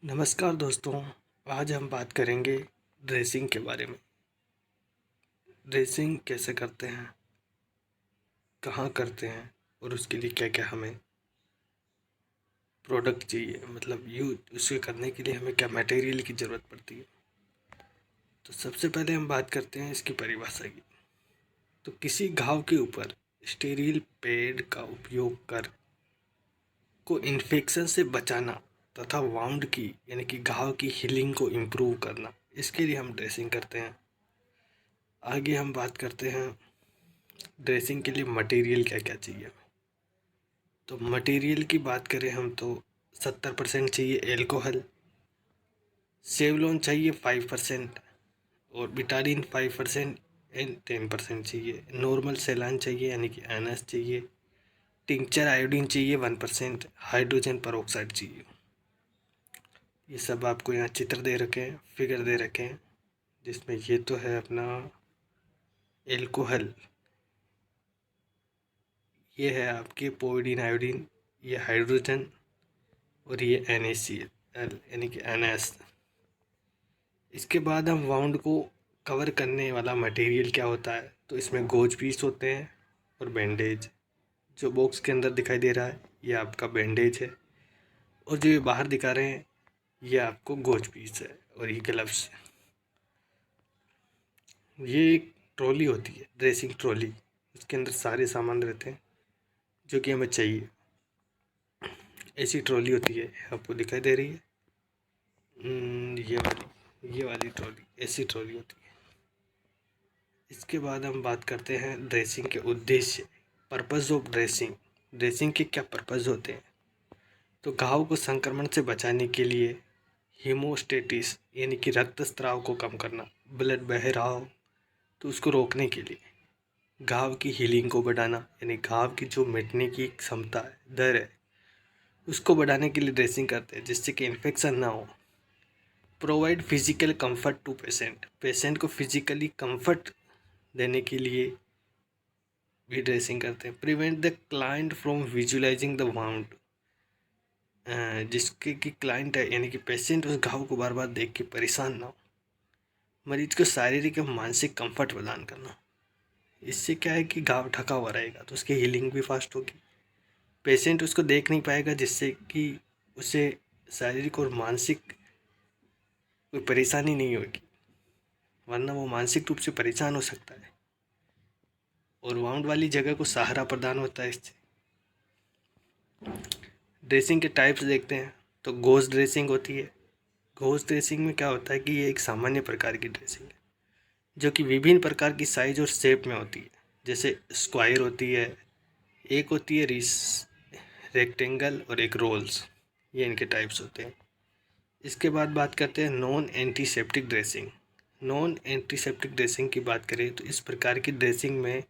नमस्कार दोस्तों। आज हम बात करेंगे ड्रेसिंग के बारे में। ड्रेसिंग कैसे करते हैं, कहाँ करते हैं और उसके लिए क्या क्या हमें प्रोडक्ट चाहिए, मतलब यूज उसे करने के लिए हमें क्या मटेरियल की ज़रूरत पड़ती है। तो सबसे पहले हम बात करते हैं इसकी परिभाषा की। तो किसी घाव के ऊपर स्टेरिल पैड का उपयोग कर को इन्फेक्शन से बचाना तथा वाउंड की यानी कि घाव की हीलिंग को इम्प्रूव करना, इसके लिए हम ड्रेसिंग करते हैं। आगे हम बात करते हैं ड्रेसिंग के लिए मटेरियल क्या क्या चाहिए। तो मटेरियल की बात करें हम तो 70% चाहिए एल्कोहल, सेवलॉन चाहिए 5% और बिटाडीन 5% एंड 10% चाहिए। नॉर्मल सेलान चाहिए यानी कि एनएस चाहिए। टिंचर आयोडीन चाहिए 1%। हाइड्रोजन परऑक्साइड चाहिए। ये सब आपको यहाँ चित्र दे रखे हैं, फिगर दे रखे हैं, जिसमें ये तो है अपना एल्कोहल, ये है आपके पोविडीन आयोडीन, ये हाइड्रोजन और ये NaCl यानी कि NS। इसके बाद हम वाउंड को कवर करने वाला मटेरियल क्या होता है, तो इसमें गोज पीस होते हैं और बैंडेज। जो बॉक्स के अंदर दिखाई दे रहा है ये आपका बैंडेज है, और जो ये बाहर दिखा रहे हैं ये आपको गोज पीस है, और ये ग्लव्स। ये एक ट्रॉली होती है, ड्रेसिंग ट्रॉली। उसके अंदर सारे सामान रहते हैं जो कि हमें चाहिए। ऐसी ट्रॉली होती है, आपको दिखाई दे रही है। ये वाली ट्रॉली ऐसी ट्रॉली होती है। इसके बाद हम बात करते हैं ड्रेसिंग के उद्देश्य, पर्पज़ ऑफ ड्रेसिंग। ड्रेसिंग के क्या पर्पज़ होते हैं। तो घाव को संक्रमण से बचाने के लिए, हीमोस्टेटिस यानी कि रक्त स्राव को कम करना, ब्लड बह रहा हो तो उसको रोकने के लिए, घाव की हीलिंग को बढ़ाना यानी घाव की जो मिटने की क्षमता है, दर है, उसको बढ़ाने के लिए ड्रेसिंग करते हैं जिससे कि इन्फेक्शन ना हो। Provide physical comfort to patient, patient को फिजिकली कंफर्ट देने के लिए भी ड्रेसिंग करते हैं। Prevent the client from visualizing the wound, जिसके कि क्लाइंट है यानी कि पेशेंट उस घाव को बार बार देख के परेशान ना हो। मरीज को शारीरिक और मानसिक कंफर्ट प्रदान करना, इससे क्या है कि घाव ढका हुआ रहेगा तो उसकी हीलिंग भी फास्ट होगी। पेशेंट उसको देख नहीं पाएगा जिससे कि उसे शारीरिक और मानसिक कोई परेशानी नहीं होगी, वरना वो मानसिक रूप से परेशान हो सकता है। और वाउंड वाली जगह को सहारा प्रदान होता है इससे। ड्रेसिंग के टाइप्स देखते हैं तो गोज ड्रेसिंग होती है। गोज ड्रेसिंग में क्या होता है कि ये एक सामान्य प्रकार की ड्रेसिंग है जो कि विभिन्न प्रकार की साइज और शेप में होती है। जैसे स्क्वायर होती है, एक होती है रेक्टेंगल और एक रोल्स, ये इनके टाइप्स होते हैं। इसके बाद बात करते हैं non antiseptic dressing. Non antiseptic dressing की बात करें तो इस प्रकार की ड्रेसिंग में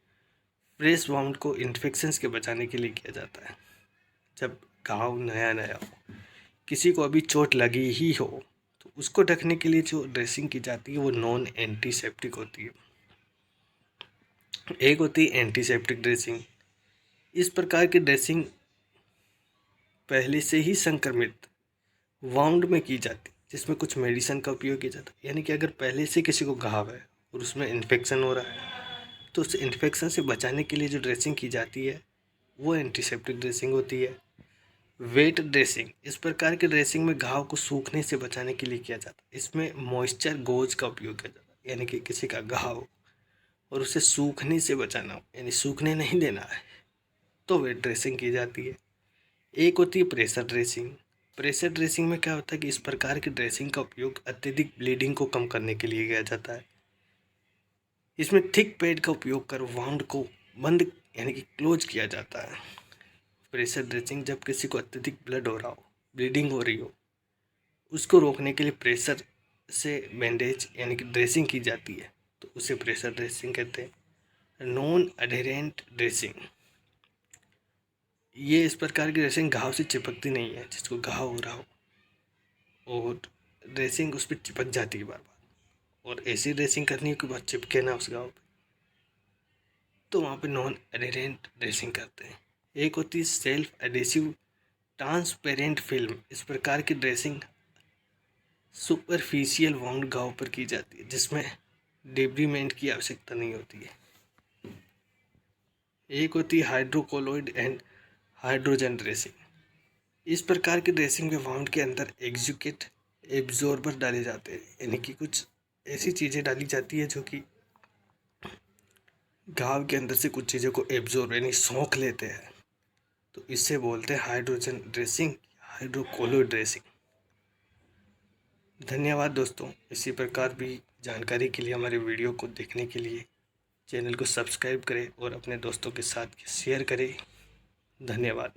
फ्रेश वाउंड को इन्फेक्शंस के बचाने के लिए किया जाता है। जब घाव नया नया हो, किसी को अभी चोट लगी ही हो, तो उसको ढकने के लिए जो ड्रेसिंग की जाती है वो नॉन एंटीसेप्टिक होती है। एक होती है एंटीसेप्टिक ड्रेसिंग। इस प्रकार की ड्रेसिंग पहले से ही संक्रमित वाउंड में की जाती है, जिसमें कुछ मेडिसिन का उपयोग किया जाता है। यानी कि अगर पहले से किसी को घाव है और उसमें इन्फेक्शन हो रहा है तो उस इन्फेक्शन से बचाने के लिए जो ड्रेसिंग की जाती है वो एंटीसेप्टिक ड्रेसिंग होती है। वेट ड्रेसिंग, इस प्रकार की ड्रेसिंग में घाव को सूखने से बचाने के लिए किया जाता है। इसमें मॉइस्चर गोज का उपयोग किया जाता है, यानी कि किसी का घाव और उसे सूखने से बचाना हो, यानी सूखने नहीं देना है, तो वेट ड्रेसिंग की जाती है। एक होती है प्रेशर ड्रेसिंग। प्रेशर ड्रेसिंग में क्या होता है कि इस प्रकार की ड्रेसिंग का उपयोग अत्यधिक ब्लीडिंग को कम करने के लिए किया जाता है। इसमें थिक पैड का उपयोग कर वाउंड को बंद यानी कि क्लोज किया जाता है। प्रेशर ड्रेसिंग, जब किसी को अत्यधिक ब्लड हो रहा हो, ब्लीडिंग हो रही हो, उसको रोकने के लिए प्रेशर से बैंडेज यानी कि ड्रेसिंग की जाती है, तो उसे प्रेशर ड्रेसिंग कहते हैं। नॉन अडेरेंट ड्रेसिंग, ये इस प्रकार की ड्रेसिंग घाव से चिपकती नहीं है, जिसको घाव हो रहा हो और ड्रेसिंग उस पर चिपक जाती है बार बार, और ऐसी ड्रेसिंग करनी है कि बहुत चिपके ना उस घाव पे, तो वहाँ पे नॉन एडेरेंट ड्रेसिंग करते हैं। एक होती है सेल्फ एडेसिव ट्रांसपेरेंट फिल्म। इस प्रकार की ड्रेसिंग सुपरफिशियल वाउंड घाव पर की जाती है जिसमें डिब्रीमेंट की आवश्यकता नहीं होती है। एक होती है हाइड्रोकोलोइड एंड हाइड्रोजन ड्रेसिंग। इस प्रकार की ड्रेसिंग में वाउंड के अंदर एग्जीक्यूट एब्जॉर्बर डाले जाते हैं, यानी कि कुछ ऐसी चीज़ें डाली जाती है जो कि घाव के अंदर से कुछ चीज़ों को एब्जॉर्ब यानी सोख लेते हैं। तो इससे बोलते हैं हाइड्रोजन ड्रेसिंग, हाइड्रोकोलोइड ड्रेसिंग। धन्यवाद दोस्तों। इसी प्रकार भी जानकारी के लिए हमारे वीडियो को देखने के लिए चैनल को सब्सक्राइब करें और अपने दोस्तों के साथ शेयर करें। धन्यवाद।